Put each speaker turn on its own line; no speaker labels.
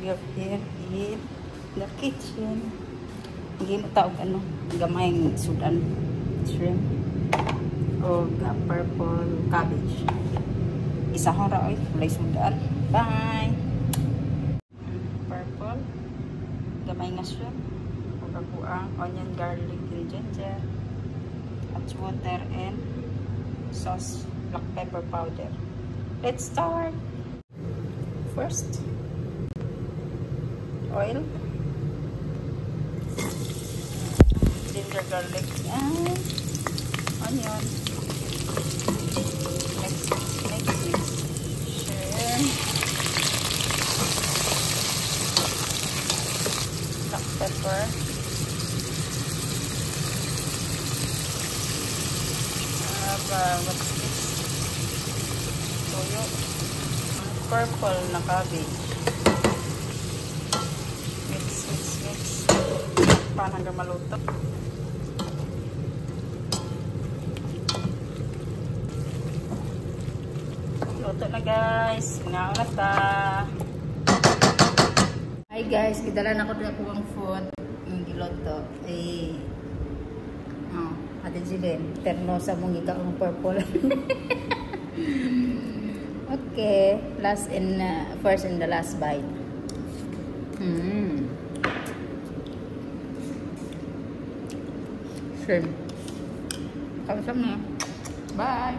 we are here in the kitchen. Hindi mo tawag ano, gamayng sudan shrimp o purple cabbage. Isa hong raoy, kulay sudan. Bye! Purple, gamay nga shrimp, o kakuang onion, garlic, and ginger, hot water, and sauce, black pepper powder. Let's start! First, oil, ginger, garlic, and onion. Mix. Shrimp, black pepper, what's this? Toyo, purple na cabbage. Mix. Paano hanggang maluto? Luto na guys. Ngaon na ta. Hi guys, kidala na ko na po ang food. Yung giloto. Ate Jilin, terno sa mong ikaw purple. Okay, first and the last bite. Shrimp. Kamsam na. Bye.